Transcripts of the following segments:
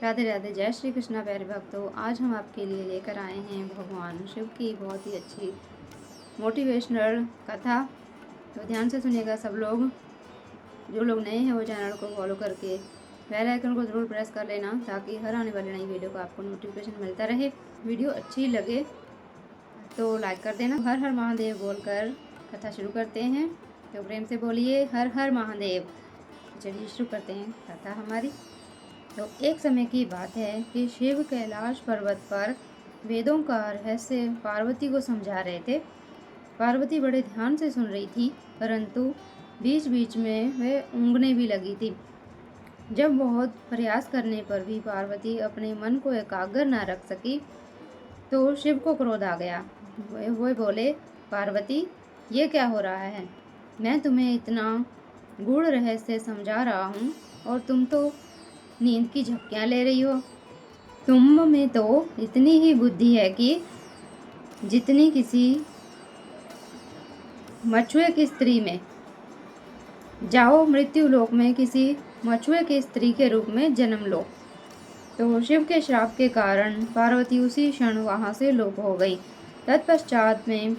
राधे राधे। जय श्री कृष्णा प्यारे भक्तों। आज हम आपके लिए लेकर आए हैं भगवान शिव की बहुत ही अच्छी मोटिवेशनल कथा। तो ध्यान से सुनिएगा सब लोग। जो लोग नए हैं वो चैनल को फॉलो करके बेल आइकन को ज़रूर प्रेस कर लेना, ताकि हर आने वाली नई वीडियो का आपको नोटिफिकेशन मिलता रहे। वीडियो अच्छी लगे तो लाइक कर देना। हर हर महादेव बोलकर कथा शुरू करते हैं। तो प्रेम से बोलिए हर हर महादेव। चलिए शुरू करते हैं कथा हमारी। तो एक समय की बात है कि शिव कैलाश पर्वत पर वेदों का रहस्य पार्वती को समझा रहे थे। पार्वती बड़े ध्यान से सुन रही थी, परंतु बीच बीच में वह ऊँघने भी लगी थी। जब बहुत प्रयास करने पर भी पार्वती अपने मन को एकाग्र न रख सकी तो शिव को क्रोध आ गया। वो बोले, पार्वती ये क्या हो रहा है? मैं तुम्हें इतना गूढ़ रहस्य समझा रहा हूँ और तुम तो नींद की झपकियाँ ले रही हो। तुम में तो इतनी ही बुद्धि है कि जितनी किसी मछुए की स्त्री में। जाओ मृत्यु लोक में किसी मछुए की स्त्री के रूप में जन्म लो। तो शिव के श्राप के कारण पार्वती उसी क्षण वहाँ से लोप हो गई। तत्पश्चात में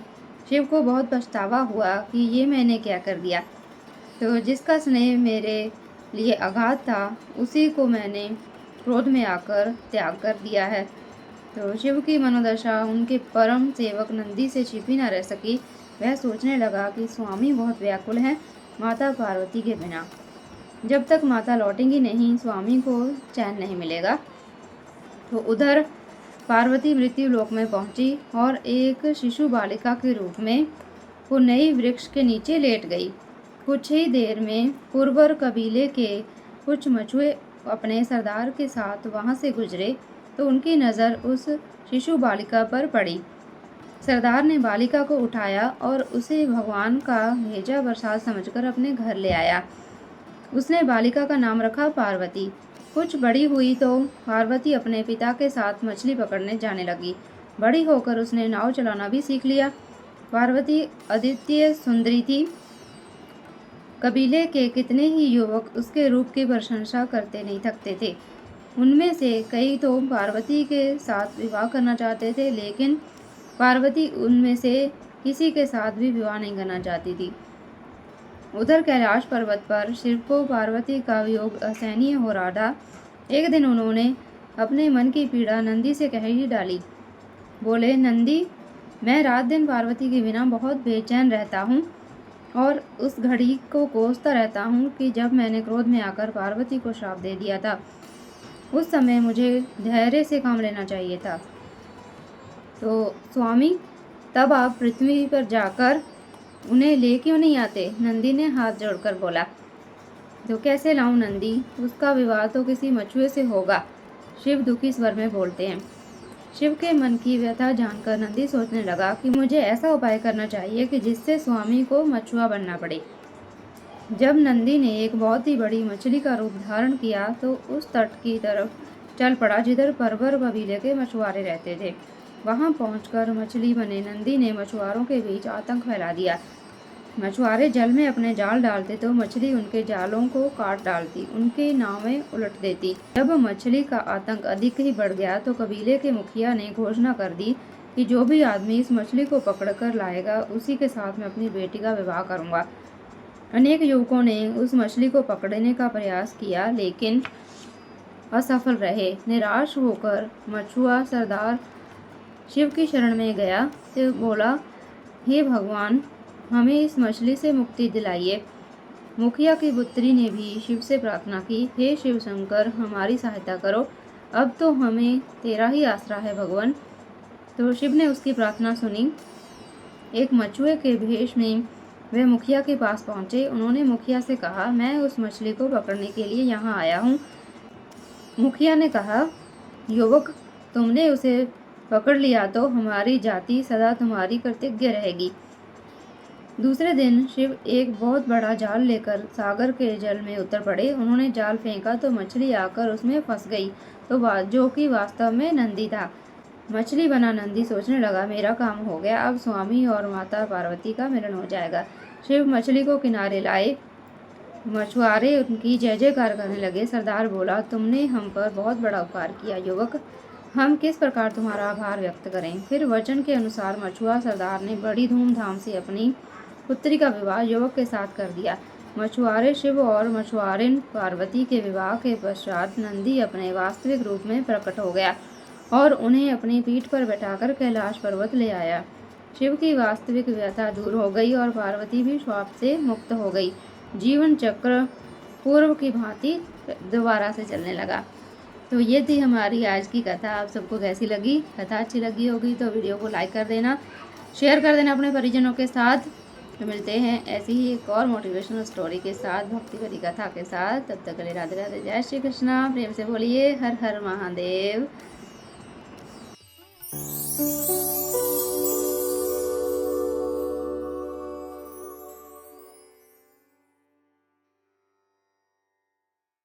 शिव को बहुत पछतावा हुआ कि ये मैंने क्या कर दिया। तो जिसका स्नेह मेरे लिए अगाध था उसी को मैंने क्रोध में आकर त्याग कर दिया है। तो शिव की मनोदशा उनके परम सेवक नंदी से छिपी न रह सकी। वह सोचने लगा कि स्वामी बहुत व्याकुल हैं माता पार्वती के बिना। जब तक माता लौटेंगी नहीं, स्वामी को चैन नहीं मिलेगा। तो उधर पार्वती मृत्यु लोक में पहुंची और एक शिशु बालिका के रूप में वो नई वृक्ष के नीचे लेट गई। कुछ ही देर में पुरवर कबीले के कुछ मछुए अपने सरदार के साथ वहां से गुजरे तो उनकी नज़र उस शिशु बालिका पर पड़ी। सरदार ने बालिका को उठाया और उसे भगवान का भेजा प्रसाद समझकर अपने घर ले आया। उसने बालिका का नाम रखा पार्वती। कुछ बड़ी हुई तो पार्वती अपने पिता के साथ मछली पकड़ने जाने लगी। बड़ी होकर उसने नाव चलाना भी सीख लिया। पार्वती अद्वितीय सुंदरी थी। कबीले के कितने ही युवक उसके रूप की प्रशंसा करते नहीं थकते थे। उनमें से कई तो पार्वती के साथ विवाह करना चाहते थे, लेकिन पार्वती उनमें से किसी के साथ भी विवाह नहीं करना चाहती थी। उधर कैलाश पर्वत पर शिव को पार्वती का वियोग असहनीय हो रहा था। एक दिन उन्होंने अपने मन की पीड़ा नंदी से कह ही डाली। बोले, नंदी, मैं रात दिन पार्वती के बिना बहुत बेचैन रहता हूँ और उस घड़ी को कोसता रहता हूँ कि जब मैंने क्रोध में आकर पार्वती को श्राप दे दिया था। उस समय मुझे धैर्य से काम लेना चाहिए था। तो स्वामी, तब आप पृथ्वी पर जाकर उन्हें ले क्यों नहीं आते? नंदी ने हाथ जोड़कर बोला। तो कैसे लाऊं नंदी? उसका विवाह तो किसी मछुए से होगा, शिव दुखी स्वर में बोलते हैं। शिव के मन की व्यथा जानकर नंदी सोचने लगा कि मुझे ऐसा उपाय करना चाहिए कि जिससे स्वामी को मछुआ बनना पड़े। जब नंदी ने एक बहुत ही बड़ी मछली का रूप धारण किया तो उस तट की तरफ चल पड़ा जिधर परवर कबीले के मछुआरे रहते थे। वहां पहुंचकर मछली बने नंदी ने मछुआरों के बीच आतंक फैला दिया। मछुआरे जल में अपने जाल डालते तो मछली उनके जालों को काट डालती, उनके नावें उलट देती। जब मछली का आतंक अधिक ही बढ़ गया तो कबीले के मुखिया ने घोषणा कर दी कि जो भी आदमी इस मछली को पकड़कर लाएगा उसी के साथ मैं अपनी बेटी का विवाह करूंगा। अनेक युवकों ने उस मछली को पकड़ने का प्रयास किया, लेकिन असफल रहे। निराश होकर मछुआ सरदार शिव की शरण में गया तो बोला, हे भगवान, हमें इस मछली से मुक्ति दिलाइए। मुखिया की पुत्री ने भी शिव से प्रार्थना की, हे शिव शंकर, हमारी सहायता करो, अब तो हमें तेरा ही आसरा है भगवान। तो शिव ने उसकी प्रार्थना सुनी। एक मछुए के भेष में वे मुखिया के पास पहुंचे। उन्होंने मुखिया से कहा, मैं उस मछली को पकड़ने के लिए यहाँ आया हूँ। मुखिया ने कहा, युवक, तुमने उसे पकड़ लिया तो हमारी जाति सदा तुम्हारी कृतज्ञ रहेगी। दूसरे दिन शिव एक बहुत बड़ा जाल लेकर सागर के जल में उतर पड़े। उन्होंने जाल फेंका तो मछली आकर उसमें फंस गई, तो जो कि वास्तव में नंदी था। मछली बना नंदी सोचने लगा, मेरा काम हो गया, अब स्वामी और माता पार्वती का मिलन हो जाएगा। शिव मछली को किनारे लाए मछुआरे उनकी जय जयकार करने लगे। सरदार बोला, तुमने हम पर बहुत बड़ा उपकार किया युवक, हम किस प्रकार तुम्हारा आभार व्यक्त करें। फिर वचन के अनुसार मछुआ सरदार ने बड़ी धूमधाम से अपनी पुत्री का विवाह युवक के साथ कर दिया। मछुआरे शिव और मछुआरिन पार्वती के विवाह के पश्चात नंदी अपने वास्तविक रूप में प्रकट हो गया और उन्हें अपनी पीठ पर बैठाकर कैलाश पर्वत ले आया। शिव की वास्तविक व्यथा दूर हो गई और पार्वती भी श्राप से मुक्त हो गई। जीवन चक्र पूर्व की भांति दोबारा से चलने लगा। तो ये थी हमारी आज की कथा। आप सबको कैसी लगी? कथा अच्छी लगी होगी तो वीडियो को लाइक कर देना, शेयर कर देना अपने परिजनों के साथ। तो मिलते हैं ऐसी ही एक और मोटिवेशनल स्टोरी के साथ, भक्ति भरी कथा के साथ। तब तक के लिए राधे राधे, जय श्री कृष्णा। प्रेम से बोलिए हर हर महादेव।